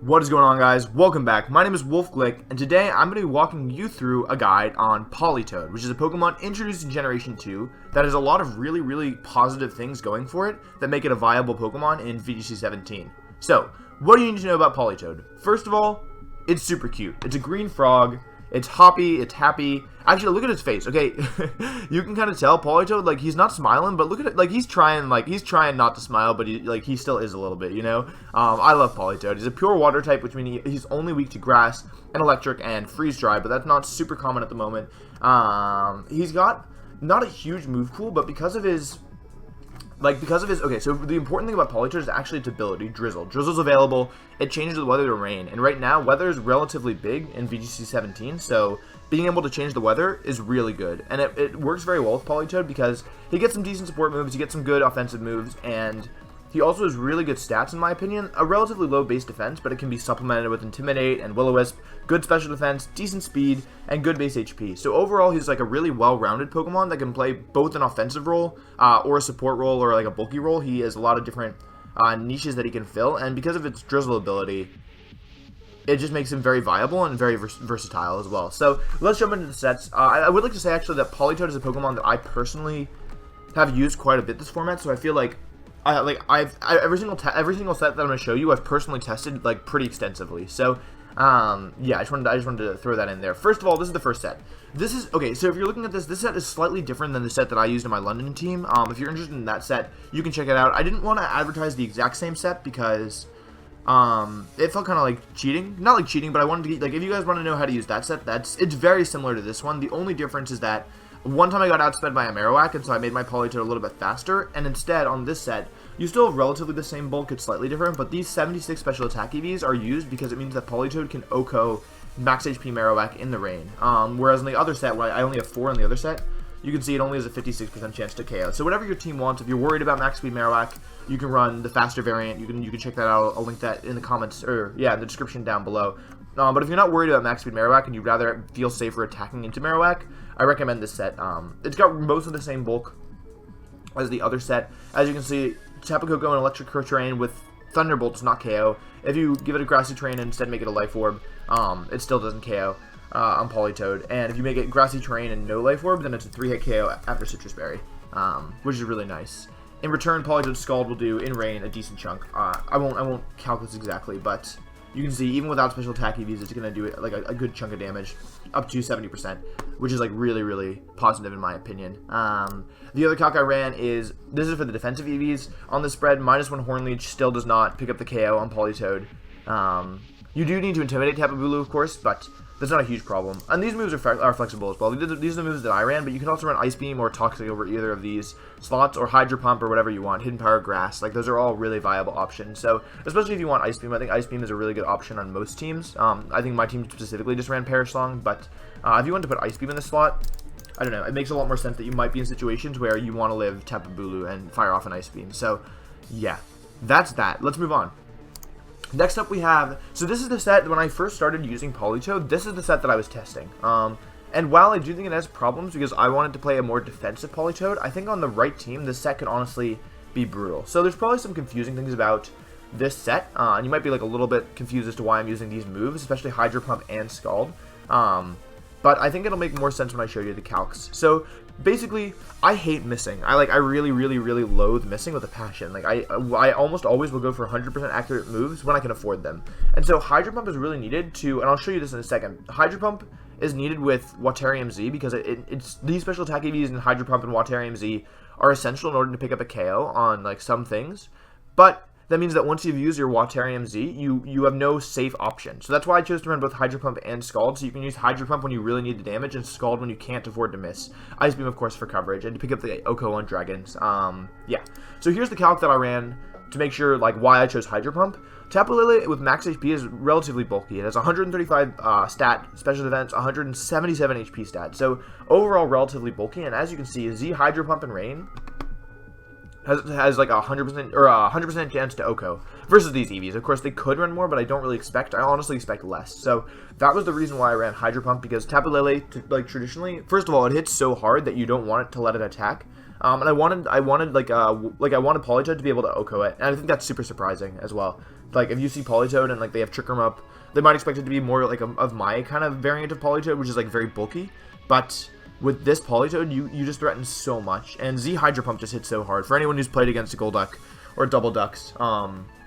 What is going on, guys? Welcome back. My name is Wolfe Glick, and today I'm going to be walking you through a guide on Politoed, which is a Pokemon introduced in Generation 2 that has a lot of really positive things going for it that make it a viable Pokemon in VGC17. So, what do you need to know about Politoed? First of all, it's super cute. It's a green frog. It's hoppy, it's happy. Actually, look at his face, okay? You can kind of tell Politoed, like, he's not smiling, but look at it, like, he's trying not to smile, but he still is a little bit, you know? I love Politoed. He's a pure water type, which means he's only weak to grass and electric and freeze dry, but that's not super common at the moment. He's got not a huge move pool, but because of his, okay, so the important thing about Politoed is actually its ability, Drizzle. Drizzle's available, it changes the weather to rain, and right now, weather is relatively big in VGC17, so being able to change the weather is really good, and it works very well with Politoed because he gets some decent support moves, he gets some good offensive moves, and he also has really good stats in my opinion, a relatively low base defense, but it can be supplemented with Intimidate and Will-O-Wisp, good special defense, decent speed, and good base HP. So overall, he's like a really well-rounded Pokemon that can play both an offensive role, or a support role, or like a bulky role. He has a lot of different niches that he can fill, and because of its Drizzle ability, it just makes him very viable and very versatile as well. So let's jump into the sets. I would like to say actually that Politoed is a Pokemon that I personally have used quite a bit this format, so I feel like every single set that I'm going to show you, I've personally tested like pretty extensively. So, yeah, I just wanted to throw that in there. First of all, this is the first set. This is okay. So if you're looking at this set is slightly different than the set that I used in my London team. If you're interested in that set, you can check it out. I didn't want to advertise the exact same set because it felt kind of like cheating. Not like cheating, but I wanted to get, like, if you guys want to know how to use that set, it's very similar to this one. The only difference is that one time I got outsped by a Marowak, and so I made my Politoed a little bit faster, and instead, on this set, you still have relatively the same bulk, it's slightly different, but these 76 special attack EVs are used because it means that Politoed can OHKO max HP Marowak in the rain. Whereas in the other set, where I only have 4 in the other set, you can see it only has a 56% chance to KO. So whatever your team wants, if you're worried about max speed Marowak, you can run the faster variant. You can check that out. I'll link that in the comments, or yeah, in the description down below. But if you're not worried about max speed Marowak and you'd rather feel safer attacking into Marowak, I recommend this set. It's got most of the same bulk as the other set. As you can see, Tapu Koko and Electric Terrain with Thunderbolt does not KO. If you give it a Grassy Terrain and instead make it a Life Orb, it still doesn't KO on Politoed. And if you make it Grassy Terrain and no Life Orb, then it's a 3-hit KO after Citrus Berry, which is really nice. In return, Politoed Scald will do in rain a decent chunk. I won't calc this exactly, but you can see even without special attack EVs, it's going to do like a good chunk of damage, up to 70%, which is like really positive in my opinion. The other calc I ran is, this is for the defensive EVs. On the spread, -1 Horn Leech still does not pick up the KO on Politoed. You do need to Intimidate Tapu Bulu, of course, but that's not a huge problem. And these moves are flexible as well. These are the moves that I ran, but you can also run Ice Beam or Toxic over either of these slots, or Hydro Pump or whatever you want. Hidden Power, Grass, like those are all really viable options. So especially if you want Ice Beam, I think Ice Beam is a really good option on most teams. I think my team specifically just ran Perish Song, but if you want to put Ice Beam in the slot, I don't know, it makes a lot more sense that you might be in situations where you want to live Tapu Bulu and fire off an Ice Beam. So yeah, that's that. Let's move on. Next up we have, so this is the set, when I first started using Politoed, this is the set that I was testing. And while I do think it has problems because I wanted to play a more defensive Politoed, I think on the right team, this set could honestly be brutal. So there's probably some confusing things about this set, and you might be like a little bit confused as to why I'm using these moves, especially Hydro Pump and Scald. But I think it'll make more sense when I show you the calcs. So basically, I hate missing. I really loathe missing with a passion. Like I almost always will go for 100% accurate moves when I can afford them. And so Hydro Pump is really needed to, and I'll show you this in a second. Hydro Pump is needed with Waterium Z because it's these special attack EVs and Hydro Pump and Waterium Z are essential in order to pick up a KO on like some things. But that means that once you've used your Waterium Z, you have no safe option. So that's why I chose to run both Hydro Pump and Scald, so you can use Hydro Pump when you really need the damage, and Scald when you can't afford to miss. Ice Beam, of course, for coverage, and to pick up the OHKO on Dragons. Yeah. So here's the calc that I ran to make sure, like, why I chose Hydro Pump. Tapu Lele with max HP is relatively bulky. It has 135 stat, special defense, 177 HP stat. So overall, relatively bulky, and as you can see, Z Hydro Pump and Rain has like 100% or 100% chance to OHKO versus these EVs. Of course, they could run more, but I don't really expect. I honestly expect less. So that was the reason why I ran Hydro Pump, because Tapu Lele, like traditionally, first of all, it hits so hard that you don't want it to let it attack. And I wanted Politoed to be able to OHKO it, and I think that's super surprising as well. like, if you see Politoed and, like, they have Trick Room up, they might expect it to be more, like, of my kind of variant of Politoed, which is, like, very bulky. But with this Politoed, you just threaten so much. And Z Hydro Pump just hits so hard. For anyone who's played against a Golduck or Double Ducks,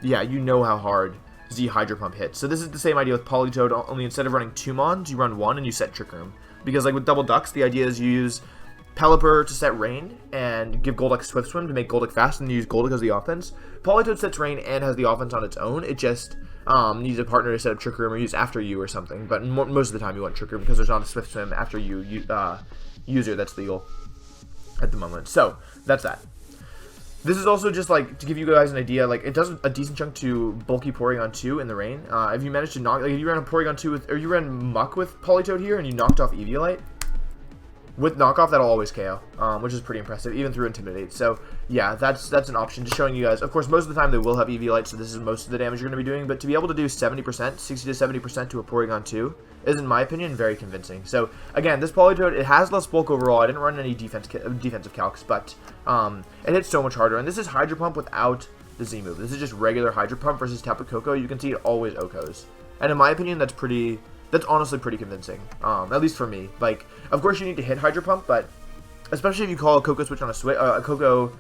yeah, you know how hard Z Hydro Pump hits. So this is the same idea with Politoed, only instead of running 2 Mons, you run 1 and you set Trick Room. Because, like, with Double Ducks, the idea is you use Pelipper to set Rain and give Golduck Swift Swim to make Golduck fast, and you use Golduck as the offense. Politoed sets Rain and has the offense on its own. It just needs a partner to set up Trick Room or use after you or something. But most of the time you want Trick Room because there's not a Swift Swim after you user that's legal at the moment. So that's that. This is also just, like, to give you guys an idea, like, it does a decent chunk to bulky Porygon 2 in the rain. If you manage to knock, like, if you ran a Porygon 2 with, or you ran Muck with Politoed here and you knocked off Eviolite, with knockoff, that'll always KO, which is pretty impressive, even through Intimidate. So, yeah, that's an option, just showing you guys. Of course, most of the time they will have Eviolite, so this is most of the damage you're going to be doing, but to be able to do 70%, 60 to 70% to a Porygon 2 is, in my opinion, very convincing. So, again, this Politoed, it has less bulk overall. I didn't run any defensive calcs, but it hits so much harder. And this is Hydro Pump without the Z move. This is just regular Hydro Pump versus Tapu Koko. You can see it always OHKOs. And in my opinion, that's honestly pretty convincing, at least for me. Like, of course you need to hit Hydro Pump, but especially if you call a Koko switch on a Koko,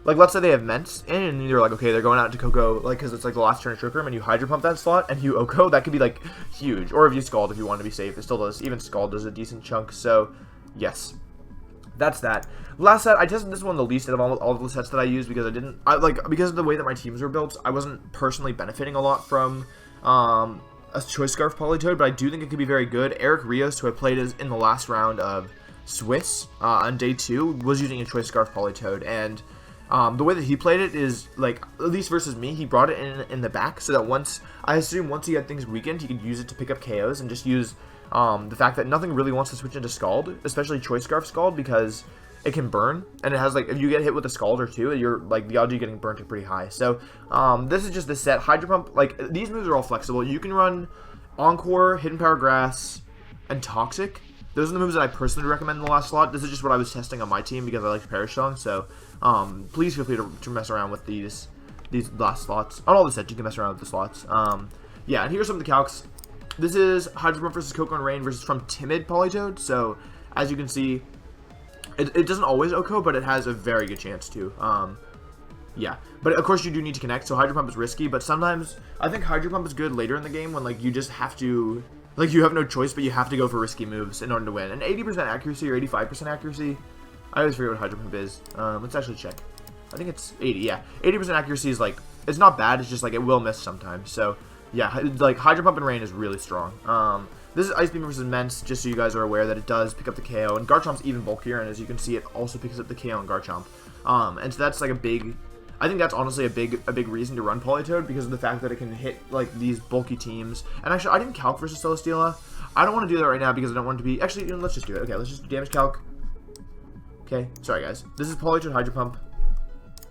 like, let's say they have Ments in, and you're like, okay, they're going out to Koko, like, because it's, like, the last turn of Trick Room, and you Hydro Pump that slot, and you OHKO, that could be, like, huge. Or if you Scald, if you want to be safe, it still does. Even Scald does a decent chunk, so, yes. That's that. Last set, I tested this one the least out of all the sets that I used, because because of the way that my teams were built, I wasn't personally benefiting a lot from, a Choice Scarf Politoed, but I do think it could be very good. Eric Rios, who I played in the last round of Swiss on day 2, was using a Choice Scarf Politoed, and the way that he played it is, like, at least versus me, he brought it in the back, so that once he had things weakened, he could use it to pick up KOs, and just use the fact that nothing really wants to switch into Scald, especially Choice Scarf Scald, because it can burn, and it has, like, if you get hit with a Scald or 2, you're, like, the odds of you getting burnt are pretty high. So, this is just the set. Hydro Pump, like, these moves are all flexible. You can run Encore, Hidden Power Grass, and Toxic. Those are the moves that I personally recommend in the last slot. This is just what I was testing on my team because I like Perish Song, so, please feel free to mess around with these last slots. On all the sets, you can mess around with the slots. Yeah, and here's some of the calcs. This is Hydro Pump versus Koko and Rain versus from Timid Politoed, so, as you can see, it doesn't always OHKO, but it has a very good chance to. Yeah. But, of course, you do need to connect, so Hydro Pump is risky, but sometimes I think Hydro Pump is good later in the game when, like, you just have to, like, you have no choice, but you have to go for risky moves in order to win. And 80% accuracy or 85% accuracy, I always forget what Hydro Pump is. Let's actually check. I think it's 80, yeah. 80% accuracy is, like, it's not bad, it's just, like, it will miss sometimes. So, yeah, like, Hydro Pump and Rain is really strong. This is Ice Beam versus Ments, just so you guys are aware that it does pick up the KO, and Garchomp's even bulkier, and as you can see, it also picks up the KO on Garchomp. And so that's, like, I think that's honestly a big reason to run Politoed, because of the fact that it can hit, like, these bulky teams. And actually, I didn't calc versus Celesteela. I don't want to do that right now because I don't want it to be, actually, let's just do it. Okay, let's just do damage calc. Okay, sorry guys. This is Politoed Hydro Pump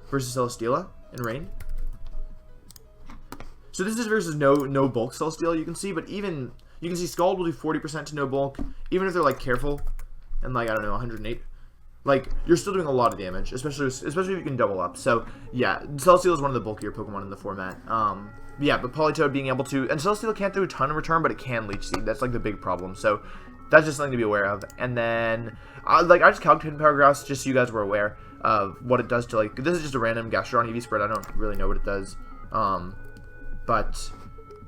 versus Celesteela in Rain. So this is versus no bulk Celesteela, you can see, but even, you can see Scald will do 40% to no bulk, even if they're, like, careful, and, like, I don't know, 108. Like, you're still doing a lot of damage, especially if you can double up. So, yeah, Celesteela is one of the bulkier Pokemon in the format. Yeah, but Politoed being able to, and Celesteela can't do a ton in return, but it can Leech Seed. That's, like, the big problem. So, that's just something to be aware of. And then, I just calculated Hidden Power Grass just so you guys were aware of what it does to, like, this is just a random Gastrodon EV spread. I don't really know what it does. But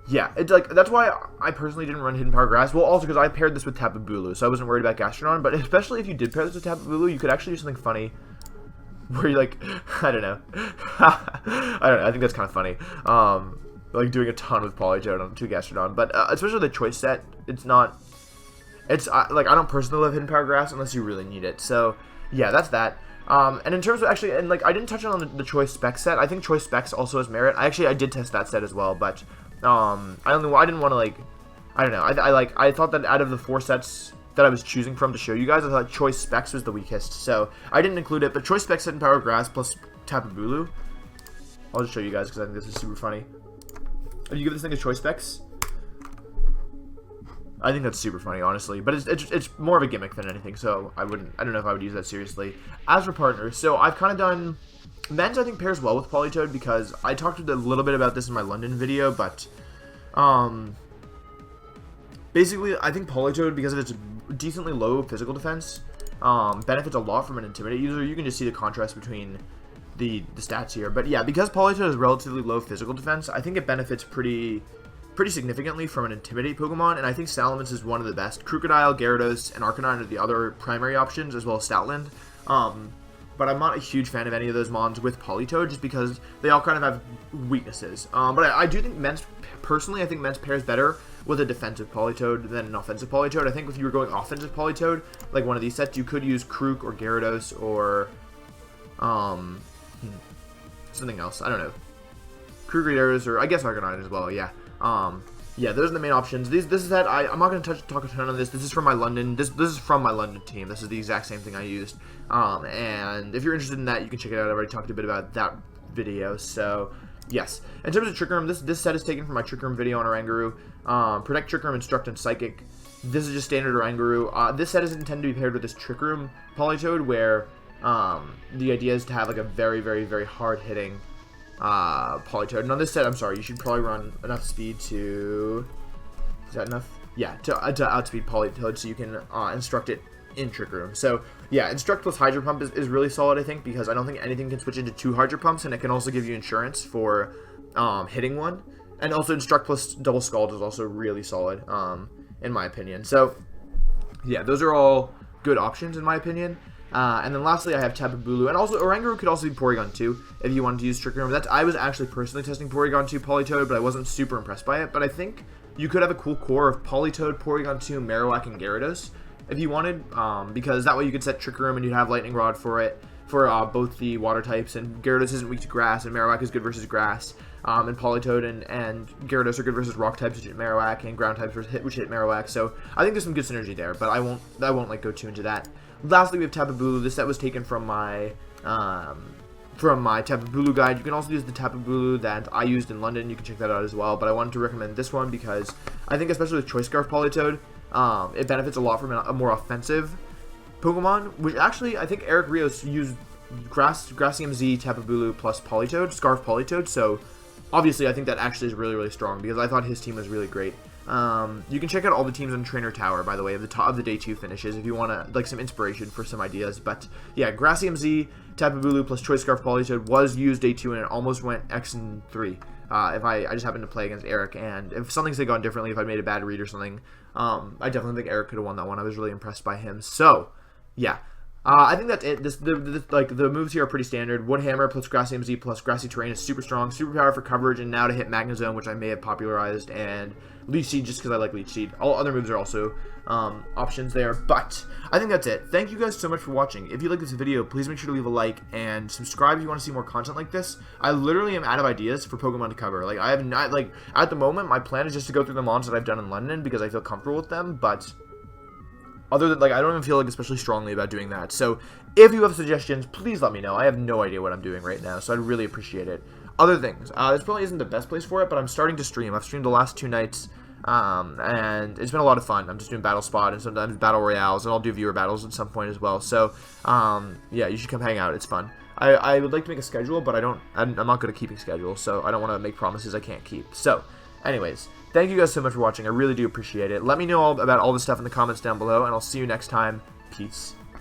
yeah, it's like, that's why I personally didn't run Hidden Power Grass. Well, also because I paired this with Tapu Bulu, so I wasn't worried about Gastrodon. But especially if you did pair this with Tapu Bulu, you could actually do something funny, where you, like, I don't know, I think that's kind of funny. Like doing a ton with Politoed on 2 Gastrodon, but especially the choice set, like, I don't personally love Hidden Power Grass unless you really need it. So yeah, that's that. And in terms of actually, and, like, I didn't touch on the Choice Specs set. I think Choice Specs also has merit. I did test that set as well, but I didn't want to, like, I don't know. I thought that out of the 4 sets that I was choosing from to show you guys, I thought Choice Specs was the weakest, so I didn't include it. But Choice Specs Hidden Power Grass plus Tapu Bulu, I'll just show you guys because I think this is super funny. If you give this thing a Choice Specs, I think that's super funny, honestly. But it's more of a gimmick than anything, so I don't know if I would use that seriously. As for partners, so I've kind of done... Men's, I think, pairs well with Politoed because I talked a little bit about this in my London video, but basically, I think Politoed, because of its decently low physical defense, benefits a lot from an Intimidate user. You can just see the contrast between the stats here. But yeah, because Politoed has relatively low physical defense, I think it benefits pretty significantly from an Intimidate Pokemon, and I think Salamence is one of the best. Crocodile, Gyarados, and Arcanine are the other primary options, as well as Stoutland. But I'm not a huge fan of any of those mons with Politoed, just because they all kind of have weaknesses. But I do think personally, I think Men's pairs better with a defensive Politoed than an offensive Politoed. I think if you were going offensive Politoed, like one of these sets, you could use Krook or Gyarados or something else. I don't know. Krook or Gyarados, or I guess Arcanine as well. Yeah. Yeah, those are the main options. This is that I'm not going to talk a ton on this. This is from my London. This is from my London team. This is the exact same thing I used. And if you're interested in that, you can check it out. I already talked a bit about that video. So yes, in terms of Trick Room, this set is taken from my Trick Room video on Oranguru. Protect, Trick Room, Instruct, and Psychic. This is just standard Oranguru. This set is intended to be paired with this Trick Room Politoed, where the idea is to have like a very, very, very hard hitting Politoed. And on this set, I'm sorry, you should probably run enough speed to... Is that enough? Yeah, to outspeed Politoed so you can instruct it in Trick Room. So, yeah, Instruct plus Hydro Pump is really solid, I think, because I don't think anything can switch into 2 Hydro Pumps, and it can also give you insurance for hitting one. And also Instruct plus Double Scald is also really solid, in my opinion. So, yeah, those are all good options, in my opinion. And then lastly, I have Tapu Bulu, and also Oranguru could also be Porygon 2 if you wanted to use Trick Room. I was actually personally testing Porygon 2 Politoed, but I wasn't super impressed by it. But I think you could have a cool core of Politoed, Porygon 2, Marowak, and Gyarados if you wanted, because that way you could set Trick Room and you'd have Lightning Rod for it, for both the water types, and Gyarados isn't weak to grass, and Marowak is good versus grass, and Politoed and Gyarados are good versus rock types, which hit Marowak, and ground types which hit Marowak. So I think there's some good synergy there, but I won't like go too into that. Lastly, we have Tapu Bulu. This set was taken from my Tapu Bulu guide. You can also use the Tapu Bulu that I used in London. You can check that out as well. But I wanted to recommend this one because I think, especially with Choice Scarf Politoed, it benefits a lot from a more offensive Pokemon. Which actually, I think Eric Rios used Grassy MZ, Tapu Bulu plus Politoed, Scarf Politoed. So obviously, I think that actually is really, really strong because I thought his team was really great. You can check out all the teams on Trainer Tower, by the way, of the top of the day 2 finishes if you want to like some inspiration for some ideas. But yeah, Grassy MZ, Tapu Bulu plus Choice Scarf Politoed was used day 2 and it almost went X and 3. If I just happened to play against Eric, and if something had gone differently, if I made a bad read or something, I definitely think Eric could have won that one. I was really impressed by him. So yeah. I think that's it. The moves here are pretty standard. Wood Hammer plus Grassy MZ plus Grassy Terrain is super strong. Superpower for coverage, and now to hit Magnezone, which I may have popularized, and Leech Seed just because I like Leech Seed. All other moves are also options there, but I think that's it. Thank you guys so much for watching. If you like this video, please make sure to leave a like and subscribe if you want to see more content like this. I literally am out of ideas for Pokemon to cover. Like, I have not, like, at the moment, my plan is just to go through the mons that I've done in London because I feel comfortable with them, but other than, like, I don't even feel like especially strongly about doing that. So if you have suggestions, please let me know. I have no idea what I'm doing right now, so I'd really appreciate it. Other things, this probably isn't the best place for it, but I'm starting to stream. I've streamed the last 2 nights, and it's been a lot of fun. I'm just doing Battle Spot and sometimes Battle Royales, and I'll do viewer battles at some point as well. So, yeah, you should come hang out. It's fun. I would like to make a schedule, but I'm not good at keeping schedules, so I don't want to make promises I can't keep. So, anyways, thank you guys so much for watching. I really do appreciate it. Let me know about all the stuff in the comments down below, and I'll see you next time. Peace.